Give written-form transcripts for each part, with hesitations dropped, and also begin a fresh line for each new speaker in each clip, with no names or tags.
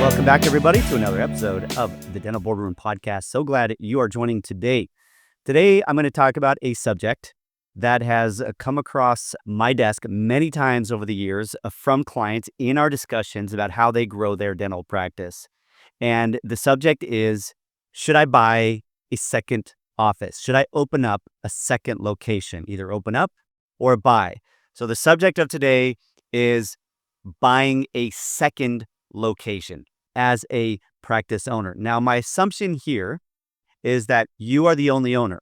Welcome back, everybody, to another episode of the Dental Boardroom podcast. So glad you are joining today. Today, I'm going to talk about a subject that has come across my desk many times over the years from clients in our discussions about how they grow their dental practice. And the subject is, should I buy a second office? Should I open up a second location? Either open up or buy. So the subject of today is buying a second location as a practice owner. Now, my assumption here is that you are the only owner.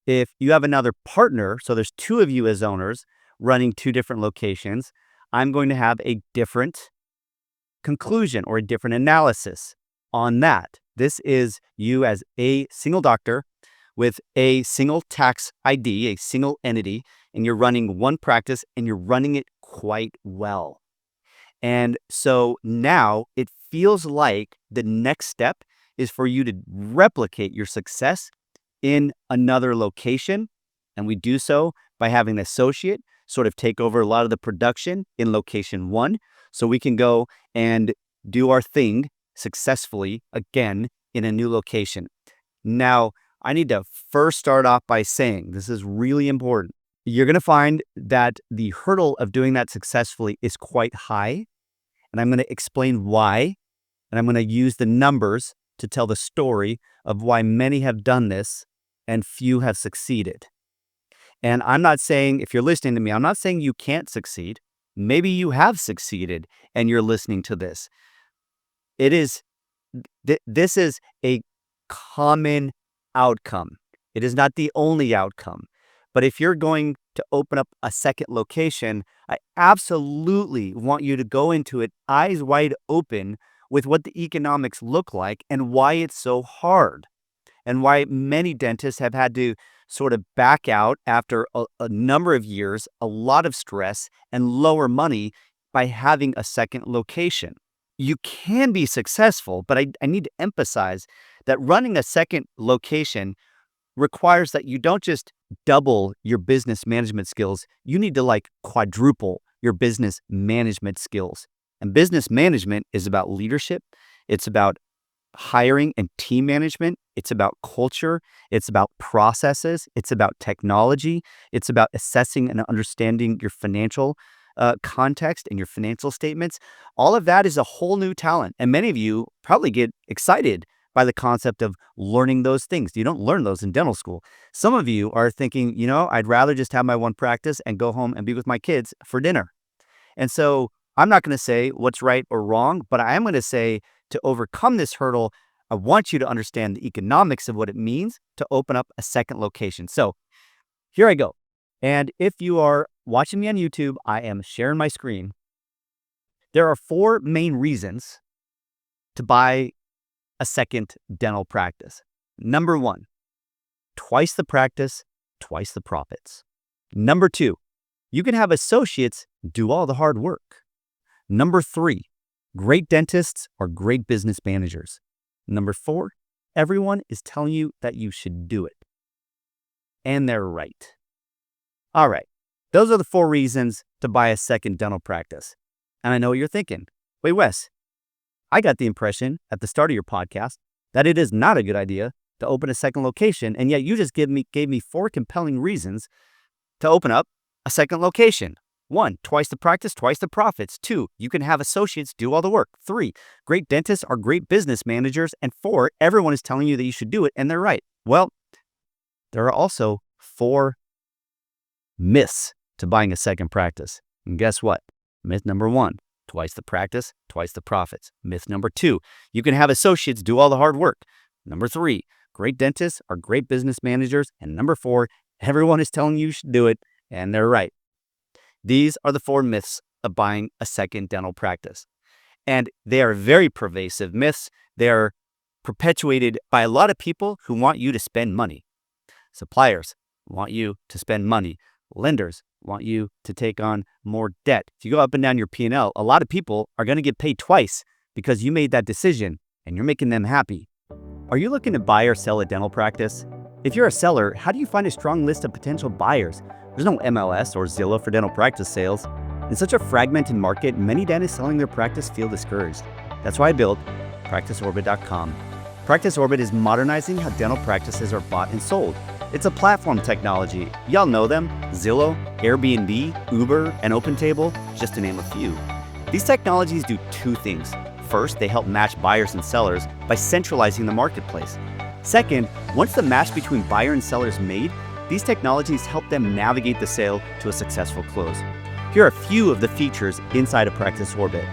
If you have another partner, so there's two of you as owners running two different locations, I'm going to have a different conclusion or a different analysis on that. This is you as a single doctor with a single tax ID, a single entity, and you're running one practice and you're running it quite well. And so now it feels like the next step is for you to replicate your success in another location. And we do so by having an associate sort of take over a lot of the production in location one, so we can go and do our thing successfully again in a new location. Now, I need to first start off by saying this is really important. You're going to find that the hurdle of doing that successfully is quite high. And I'm going to explain why. And I'm going to use the numbers to tell the story of why many have done this and few have succeeded. And I'm not saying, if you're listening to me, I'm not saying you can't succeed. Maybe you have succeeded and you're listening to this. This is a common outcome. It is not the only outcome. But if you're going to open up a second location, I absolutely want you to go into it eyes wide open with what the economics look like and why it's so hard, and why many dentists have had to sort of back out after a number of years, a lot of stress, and lower money by having a second location. You can be successful, but I need to emphasize that running a second location requires that you don't just double your business management skills. You need to quadruple your business management skills. And business management is about leadership. It's about hiring and team management. It's about culture. It's about processes. It's about technology. It's about assessing and understanding your financial context and your financial statements. All of that is a whole new talent. And many of you probably get excited by the concept of learning those things. You don't learn those in dental school. Some of you are thinking, I'd rather just have my one practice and go home and be with my kids for dinner. And so I'm not going to say what's right or wrong, but I am going to say to overcome this hurdle, I want you to understand the economics of what it means to open up a second location. So here I go. And if you are watching me on YouTube, I am sharing my screen. There are four main reasons to buy a second dental practice. Number one, twice the practice, twice the profits. Number two, you can have associates do all the hard work. Number three, great dentists are great business managers. Number four, everyone is telling you that you should do it. And they're right. All right, those are the four reasons to buy a second dental practice. And I know what you're thinking. Wait, Wes, I got the impression at the start of your podcast that it is not a good idea to open a second location, and yet you just gave me four compelling reasons to open up a second location. One, twice the practice, twice the profits. Two, you can have associates do all the work. Three, great dentists are great business managers. And four, everyone is telling you that you should do it, and they're right. Well, there are also four myths to buying a second practice. And guess what? Myth number one, twice the practice, twice the profits. Myth number two, you can have associates do all the hard work. Number three, great dentists are great business managers. And number four, everyone is telling you should do it, and they're right. These are the four myths of buying a second dental practice. And they are very pervasive myths. They are perpetuated by a lot of people who want you to spend money. Suppliers want you to spend money. Lenders want you to take on more debt. If you go up and down your P&L, a lot of people are going to get paid twice because you made that decision and you're making them happy. Are you looking to buy or sell a dental practice? If you're a seller, how do you find a strong list of potential buyers? There's no MLS or Zillow for dental practice sales. In such a fragmented market, many dentists selling their practice feel discouraged. That's why I built PracticeOrbit.com. PracticeOrbit is modernizing how dental practices are bought and sold. It's a platform technology. Y'all know them: Zillow, Airbnb, Uber, and OpenTable, just to name a few. These technologies do two things. First, they help match buyers and sellers by centralizing the marketplace. Second, once the match between buyer and seller is made, these technologies help them navigate the sale to a successful close. Here are a few of the features inside of PracticeOrbit.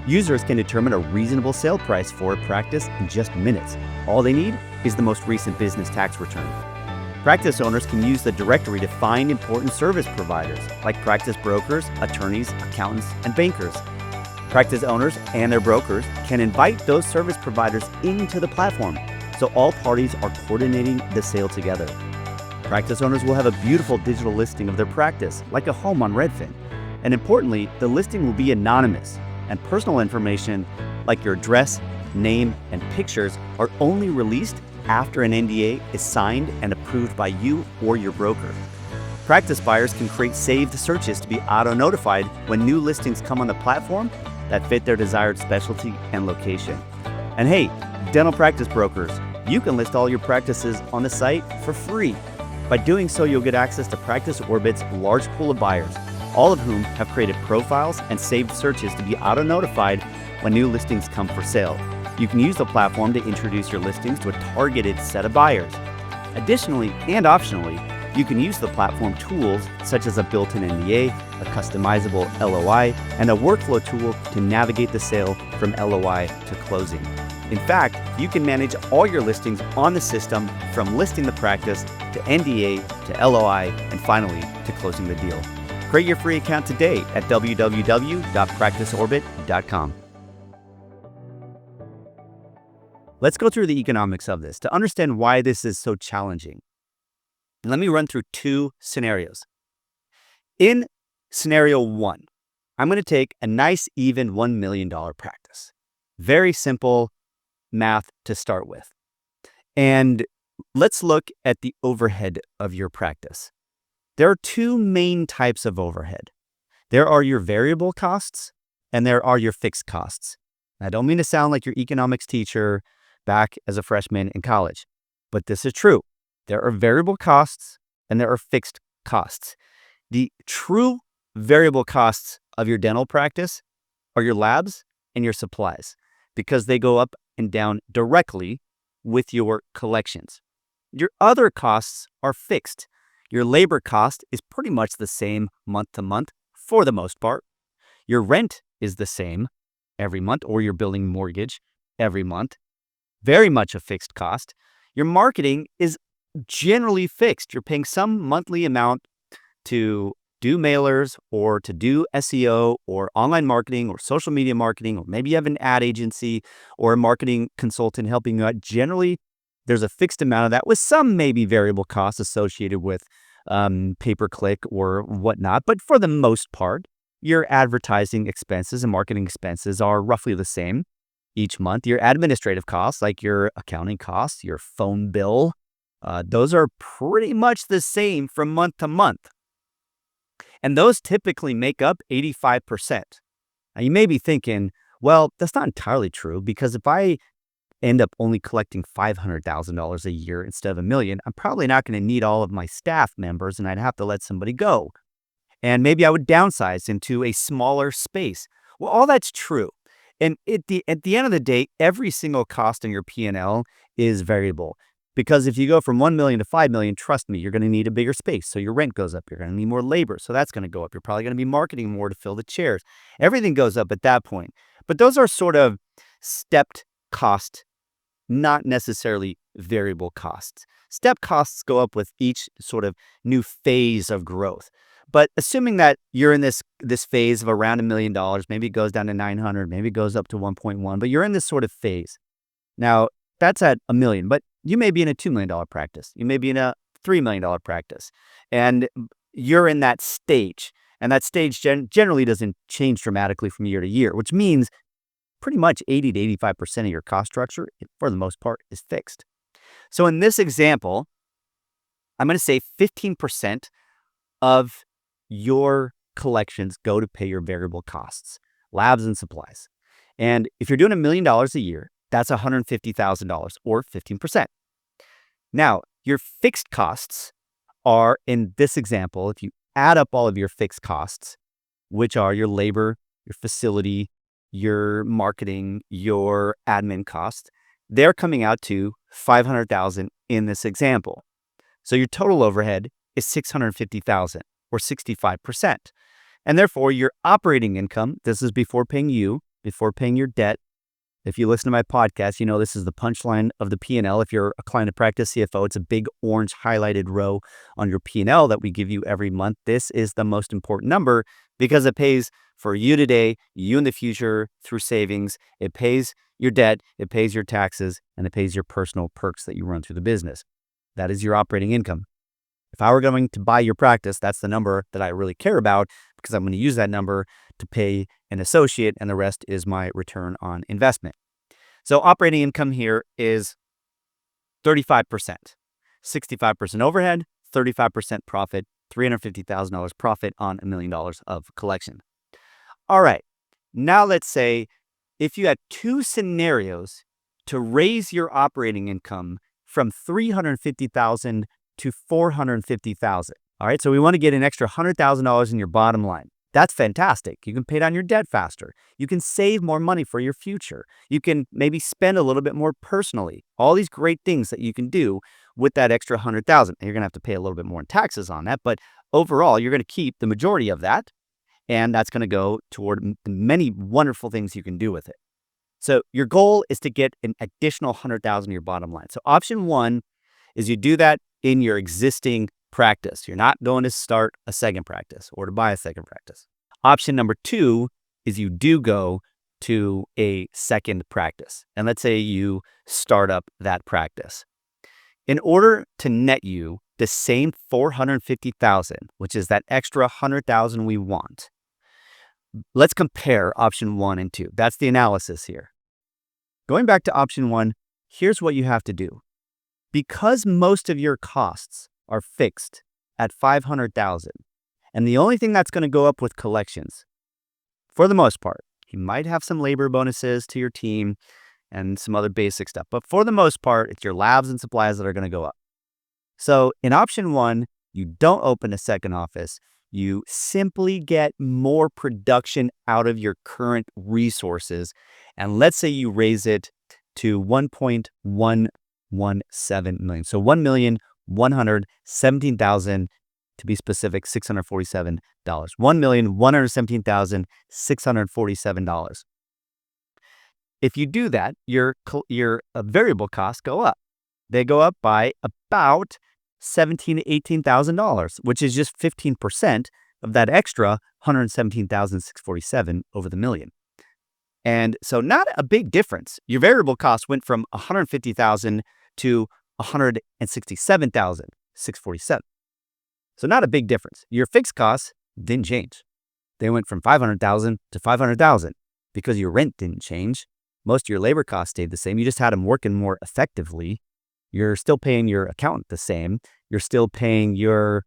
Users can determine a reasonable sale price for a practice in just minutes. All they need is the most recent business tax return. Practice owners can use the directory to find important service providers like practice brokers, attorneys, accountants, and bankers. Practice owners and their brokers can invite those service providers into the platform, so all parties are coordinating the sale together. Practice owners will have a beautiful digital listing of their practice, like a home on Redfin. And importantly, the listing will be anonymous, and personal information like your address, name, and pictures are only released after an NDA is signed and approved by you or your broker. Practice buyers can create saved searches to be auto-notified when new listings come on the platform that fit their desired specialty and location. And hey, dental practice brokers, you can list all your practices on the site for free. By doing so, you'll get access to PracticeOrbit's large pool of buyers, all of whom have created profiles and saved searches to be auto-notified when new listings come for sale. You can use the platform to introduce your listings to a targeted set of buyers. Additionally, and optionally, you can use the platform tools such as a built-in NDA, a customizable LOI, and a workflow tool to navigate the sale from LOI to closing. In fact, you can manage all your listings on the system, from listing the practice to NDA to LOI, and finally to closing the deal. Create your free account today at www.practiceorbit.com. Let's go through the economics of this to understand why this is so challenging. And let me run through two scenarios. In scenario one, I'm going to take a nice, even $1 million practice. Very simple math to start with. And let's look at the overhead of your practice. There are two main types of overhead. There are your variable costs and there are your fixed costs. I don't mean to sound like your economics teacher back as a freshman in college, but this is true. There are variable costs and there are fixed costs. The true variable costs of your dental practice are your labs and your supplies, because they go up and down directly with your collections. Your other costs are fixed. Your labor cost is pretty much the same month to month for the most part. Your rent is the same every month, or your building mortgage every month. Very much a fixed cost. Your marketing is generally fixed. You're paying some monthly amount to do mailers or to do SEO or online marketing or social media marketing, or maybe you have an ad agency or a marketing consultant helping you out. Generally, there's a fixed amount of that with some maybe variable costs associated with pay-per-click or whatnot. But for the most part, your advertising expenses and marketing expenses are roughly the same each month. Your administrative costs, like your accounting costs, your phone bill, those are pretty much the same from month to month. And those typically make up 85%. Now, you may be thinking, well, that's not entirely true, because if I end up only collecting $500,000 a year instead of $1 million, I'm probably not going to need all of my staff members and I'd have to let somebody go. And maybe I would downsize into a smaller space. Well, all that's true. And at the end of the day, every single cost in your P&L is variable. Because if you go from 1 million to 5 million, trust me, you're going to need a bigger space. So your rent goes up. You're going to need more labor. So that's going to go up. You're probably going to be marketing more to fill the chairs. Everything goes up at that point. But those are sort of stepped cost, not necessarily variable costs. Step costs go up with each sort of new phase of growth. But assuming that you're in this phase of around $1 million, maybe it goes down to 900, maybe it goes up to 1.1, but you're in this sort of phase. Now, that's at $1 million, but you may be in a $2 million practice. You may be in a $3 million practice, and you're in that stage. And that stage generally doesn't change dramatically from year to year, which means pretty much 80 to 85% of your cost structure, for the most part, is fixed. So in this example, I'm going to say 15% of your collections go to pay your variable costs, labs and supplies. And if you're doing $1 million a year, that's $150,000 or 15%. Now, your fixed costs are, in this example, if you add up all of your fixed costs, which are your labor, your facility, your marketing, your admin costs, they're coming out to $500,000 in this example. So your total overhead is $650,000 or 65%. And therefore, your operating income, this is before paying your debt. If you listen to my podcast, you know this is the punchline of the P&L. If you're a client of Practice CFO, it's a big orange highlighted row on your P&L that we give you every month. This is the most important number because it pays for you today, you in the future through savings. It pays your debt, it pays your taxes, and it pays your personal perks that you run through the business. That is your operating income. If I were going to buy your practice, that's the number that I really care about because I'm going to use that number to pay an associate, and the rest is my return on investment. So operating income here is 35%, 65% overhead, 35% profit, $350,000 profit on $1 million of collection. All right, now let's say if you had two scenarios to raise your operating income from $350,000 to $450,000. All right, so we want to get an extra $100,000 in your bottom line. That's fantastic. You can pay down your debt faster. You can save more money for your future. You can maybe spend a little bit more personally. All these great things that you can do with that extra $100,000. You're going to have to pay a little bit more in taxes on that, but overall, you're going to keep the majority of that, and that's going to go toward many wonderful things you can do with it. So your goal is to get an additional $100,000 in your bottom line. So option one is you do that in your existing practice. You're not going to start a second practice or to buy a second practice. Option number two is you do go to a second practice. And let's say you start up that practice. In order to net you the same $450,000, which is that extra $100,000 we want, let's compare option one and two. That's the analysis here. Going back to option one, here's what you have to do. Because most of your costs are fixed at $500,000, and the only thing that's going to go up with collections, for the most part, you might have some labor bonuses to your team and some other basic stuff, but for the most part, it's your labs and supplies that are going to go up. So in option one, you don't open a second office. You simply get more production out of your current resources. And let's say you raise it to 1.117 million. So $1,117,000 to be specific, $647. $1,117,647. If you do that, your variable costs go up. They go up by about $17,000 to $18,000, which is just 15% of that extra $117,647 over the million. And so not a big difference. Your variable cost went from $150,000 to $167,647. So not a big difference. Your fixed costs didn't change. They went from $500,000 to $500,000 because your rent didn't change. Most of your labor costs stayed the same. You just had them working more effectively. You're still paying your accountant the same. You're still paying your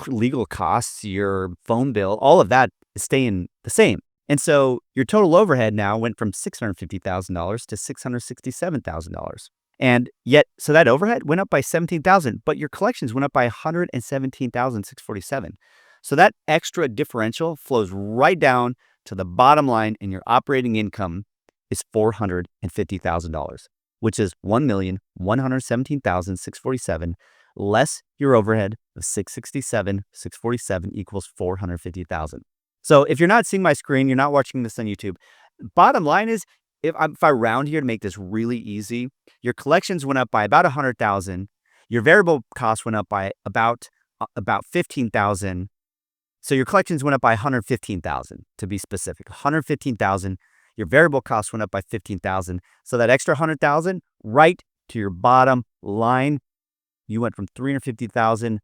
legal costs, your phone bill. All of that is staying the same. And so your total overhead now went from $650,000 to $667,000. And yet, so that overhead went up by $17,000, but your collections went up by $117,647. So that extra differential flows right down to the bottom line, and your operating income is $450,000, which is $1,117,647 less your overhead of $667,647 equals $450,000. So if you're not seeing my screen, you're not watching this on YouTube. Bottom line is, if I round here to make this really easy, your collections went up by about $100,000. Your variable costs went up by about $15,000. So your collections went up by $115,000 to be specific. $115,000. Your variable costs went up by $15,000. So that extra $100,000 right to your bottom line, you went from $350,000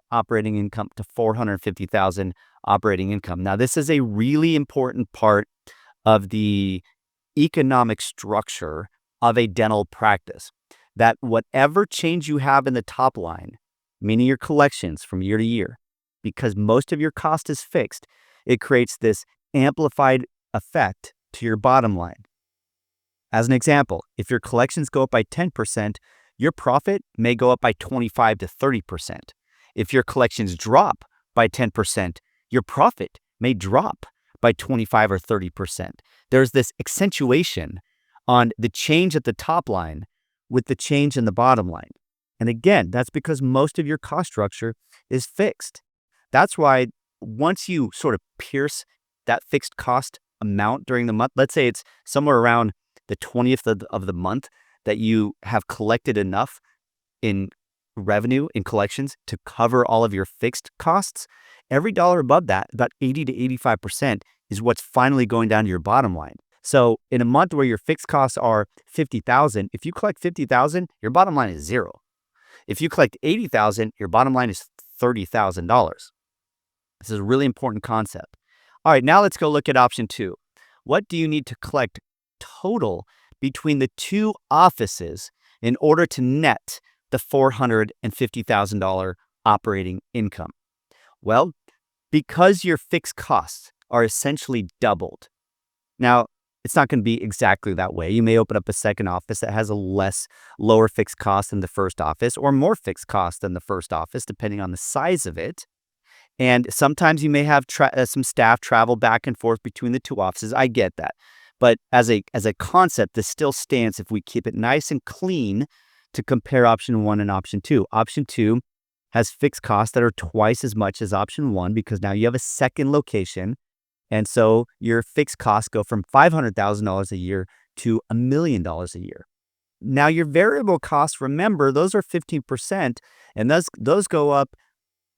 operating income to $450,000 operating income. Now, this is a really important part of the economic structure of a dental practice, that whatever change you have in the top line, meaning your collections from year to year, because most of your cost is fixed, it creates this amplified effect to your bottom line. As an example, if your collections go up by 10%, your profit may go up by 25 to 30%. If your collections drop by 10%, your profit may drop by 25 or 30%. There's this accentuation on the change at the top line with the change in the bottom line. And again, that's because most of your cost structure is fixed. That's why once you sort of pierce that fixed cost amount during the month, let's say it's somewhere around the 20th of the month that you have collected enough in revenue in collections to cover all of your fixed costs, every dollar above that, about 80 to 85%, is what's finally going down to your bottom line. So in a month where your fixed costs are $50,000, if you collect $50,000, your bottom line is zero. If you collect $80,000, your bottom line is $30,000. This is a really important concept. All right, now let's go look at option 2. What do you need to collect total between the two offices in order to net the $450,000 operating income? Well, because your fixed costs are essentially doubled. Now, it's not going to be exactly that way. You may open up a second office that has a lower fixed cost than the first office, or more fixed cost than the first office, depending on the size of it. And sometimes you may have some staff travel back and forth between the two offices. I get that. But as a concept, this still stands if we keep it nice and clean to compare option 1 and option 2. Option 2 has fixed costs that are twice as much as option 1 because now you have a second location. And so your fixed costs go from $500,000 a year to $1 million a year. Now your variable costs, remember, those are 15%, and those go up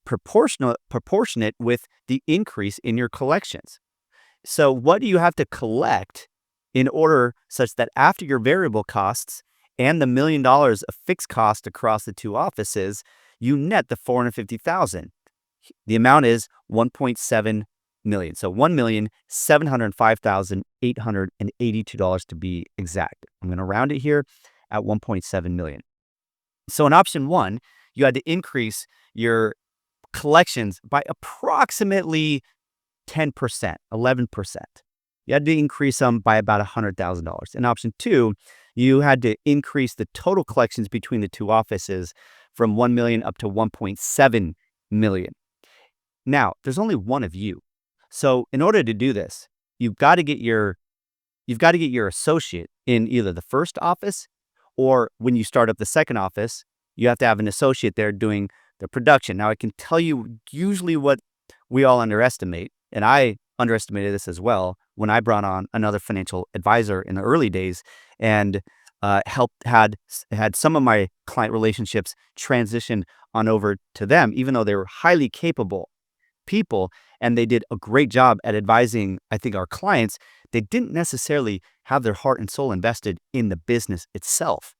proportionate with the increase in your collections. So what do you have to collect in order such that after your variable costs and the $1 million of fixed cost across the two offices, you net the $450,000? The amount is $1.7 million. So $1,705,882 to be exact. I'm going to round it here at 1.7 million. So in option 1, you had to increase your collections by approximately 10%, 11%. You had to increase them by about $100,000. In option 2, you had to increase the total collections between the two offices from 1 million up to 1.7 million. Now, there's only one of you. So in order to do this, you've got to get your associate in either the first office, or when you start up the second office, you have to have an associate there doing the production. Now, I can tell you usually what we all underestimate, and I underestimated this as well when I brought on another financial advisor in the early days and had some of my client relationships transition on over to them, even though they were highly capable people and they did a great job at advising, I think, our clients. They didn't necessarily have their heart and soul invested in the business itself.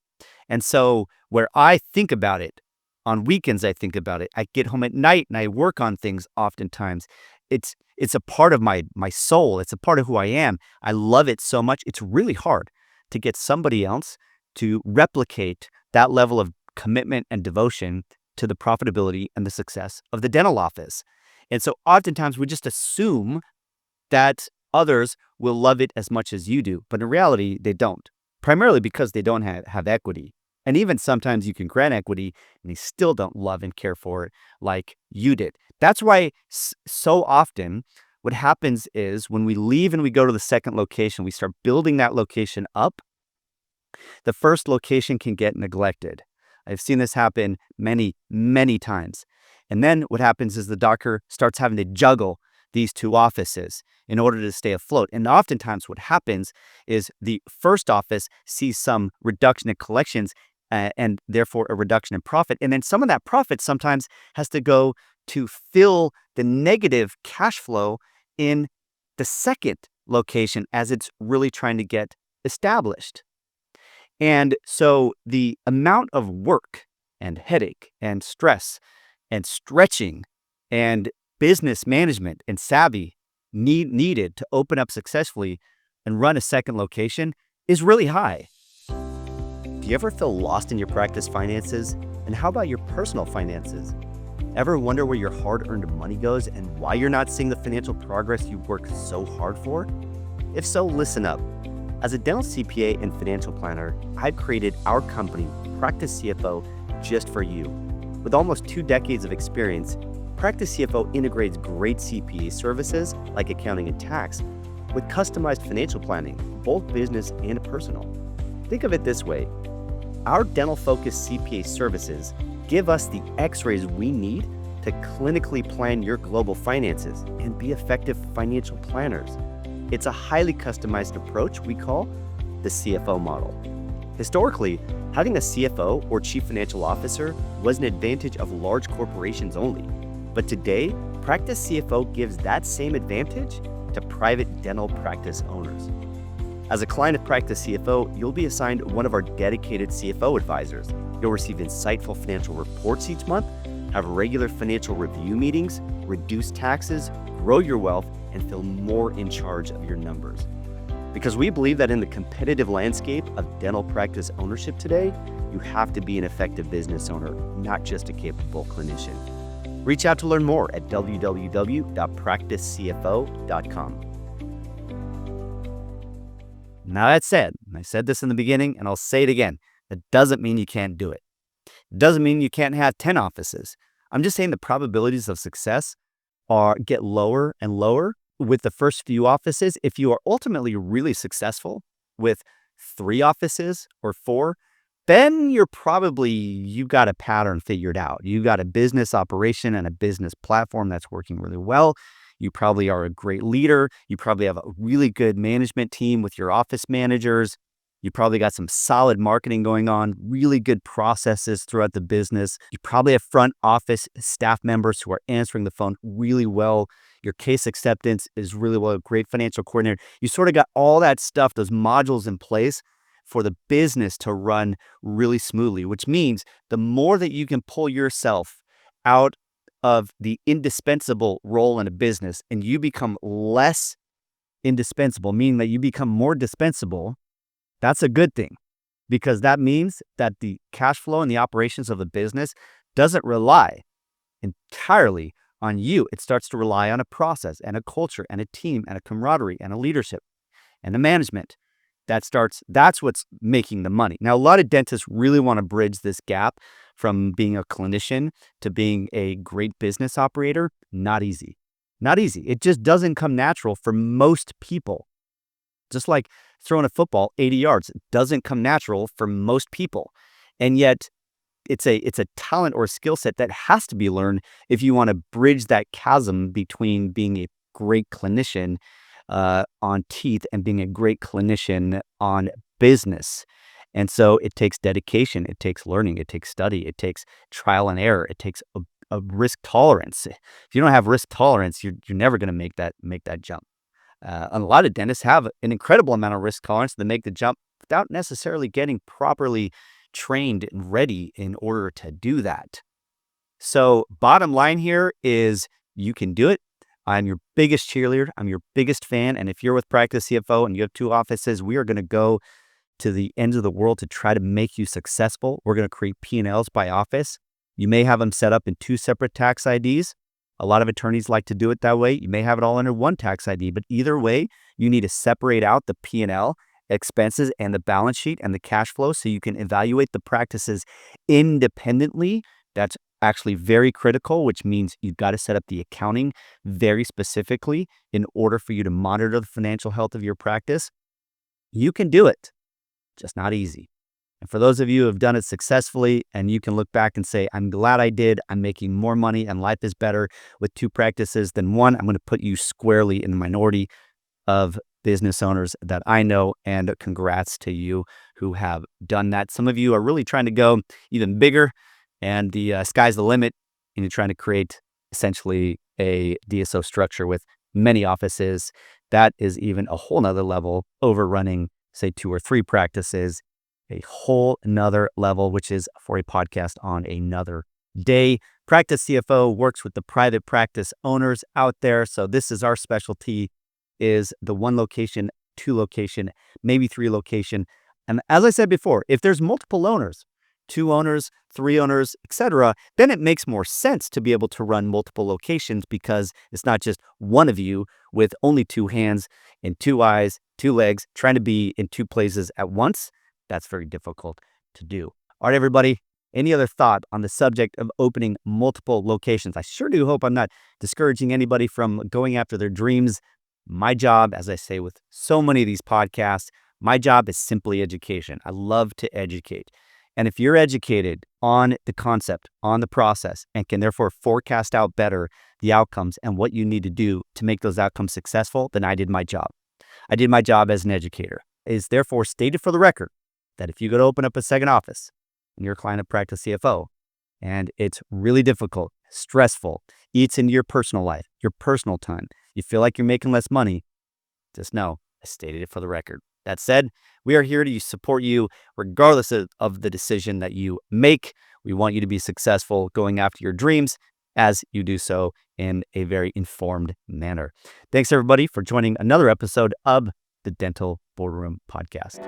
And so where I think about it, on weekends I think about it, I get home at night and I work on things oftentimes. It's a part of my soul. It's a part of who I am. I love it so much. It's really hard to get somebody else to replicate that level of commitment and devotion to the profitability and the success of the dental office. And so oftentimes we just assume that others will love it as much as you do, but in reality, they don't, primarily because they don't have equity. And even sometimes you can grant equity and they still don't love and care for it like you did. That's why so often what happens is when we leave and we go to the second location, we start building that location up. The first location can get neglected. I've seen this happen many, many times. And then what happens is the doctor starts having to juggle these two offices in order to stay afloat. And oftentimes what happens is the first office sees some reduction in collections and therefore a reduction in profit. And then some of that profit sometimes has to go to fill the negative cash flow in the second location as it's really trying to get established. And so the amount of work and headache and stress and stretching and business management and savvy needed to open up successfully and run a second location is really high. Do you ever feel lost in your practice finances? And how about your personal finances? Ever wonder where your hard-earned money goes and why you're not seeing the financial progress you worked so hard for? If so, listen up. As a dental CPA and financial planner, I've created our company, Practice CFO, just for you. With almost 2 decades of experience, Practice CFO integrates great CPA services like accounting and tax with customized financial planning, both business and personal. Think of it this way. Our dental-focused CPA services give us the x-rays we need to clinically plan your global finances and be effective financial planners. It's a highly customized approach we call the CFO model. Historically, having a CFO or Chief Financial Officer was an advantage of large corporations only. But today, Practice CFO gives that same advantage to private dental practice owners. As a client of Practice CFO, you'll be assigned one of our dedicated CFO advisors. You'll receive insightful financial reports each month, have regular financial review meetings, reduce taxes, grow your wealth, and feel more in charge of your numbers. Because we believe that in the competitive landscape of dental practice ownership today, you have to be an effective business owner, not just a capable clinician. Reach out to learn more at www.practicecfo.com. Now that said, I said this in the beginning and I'll say it again, that doesn't mean you can't do it. It doesn't mean you can't have 10 offices. I'm just saying the probabilities of success get lower and lower with the first few offices. If you are ultimately really successful with 3 offices or 4, then you've got a pattern figured out. You've got a business operation and a business platform that's working really well. You probably are a great leader. You probably have a really good management team with your office managers. You probably got some solid marketing going on, really good processes throughout the business. You probably have front office staff members who are answering the phone really well. Your case acceptance is really well, a great financial coordinator. You sort of got all that stuff, those modules in place for the business to run really smoothly, which means the more that you can pull yourself out of the indispensable role in a business and you become less indispensable, meaning that you become more dispensable, that's a good thing, because that means that the cash flow and the operations of the business doesn't rely entirely on you. It starts to rely on a process and a culture and a team and a camaraderie and a leadership and a management. That's what's making the money. Now, a lot of dentists really want to bridge this gap from being a clinician to being a great business operator. Not easy. Not easy. It just doesn't come natural for most people. Just like throwing a football 80 yards, it doesn't come natural for most people. And yet it's a talent or a skill set that has to be learned if you want to bridge that chasm between being a great clinician on teeth and being a great clinician on business. And so it takes dedication, it takes learning, it takes study, it takes trial and error, it takes a risk tolerance. If you don't have risk tolerance, you're never going to make that jump. And a lot of dentists have an incredible amount of risk tolerance to make the jump without necessarily getting properly trained and ready in order to do that. So bottom line here is you can do it. I'm your biggest cheerleader. I'm your biggest fan. And if you're with Practice CFO and you have 2 offices, we are going to go to the ends of the world to try to make you successful. We're going to create P&Ls by office. You may have them set up in 2 separate tax IDs. A lot of attorneys like to do it that way. You may have it all under one tax ID, but either way, you need to separate out the P&L expenses and the balance sheet and the cash flow so you can evaluate the practices independently. That's actually very critical, which means you've got to set up the accounting very specifically in order for you to monitor the financial health of your practice. You can do it, just not easy. And for those of you who have done it successfully and you can look back and say, I'm glad I did, I'm making more money and life is better with 2 practices than 1, I'm going to put you squarely in the minority of business owners that I know, and congrats to you who have done that. Some of you are really trying to go even bigger and the sky's the limit, and you're trying to create essentially a DSO structure with many offices. That is even a whole nother level, overrunning, say, 2 or 3 practices, a whole nother level, which is for a podcast on another day. Practice CFO works with the private practice owners out there. So this is our specialty, is the 1 location, 2 location, maybe 3 location. And as I said before, if there's multiple owners, 2 owners, 3 owners, etc., then it makes more sense to be able to run multiple locations because it's not just one of you with only 2 hands and 2 eyes, 2 legs, trying to be in 2 places at once. That's very difficult to do. All right, everybody. Any other thought on the subject of opening multiple locations? I sure do hope I'm not discouraging anybody from going after their dreams. My job, as I say with so many of these podcasts, my job is simply education. I love to educate. And if you're educated on the concept, on the process, and can therefore forecast out better the outcomes and what you need to do to make those outcomes successful, then I did my job. I did my job as an educator. It is therefore stated for the record that if you go to open up a second office and you're a client of Practice CFO, and it's really difficult, stressful, eats into your personal life, your personal time, you feel like you're making less money, just know I stated it for the record. That said, we are here to support you regardless of the decision that you make. We want you to be successful going after your dreams as you do so in a very informed manner. Thanks, everybody, for joining another episode of the Dental Boardroom Podcast.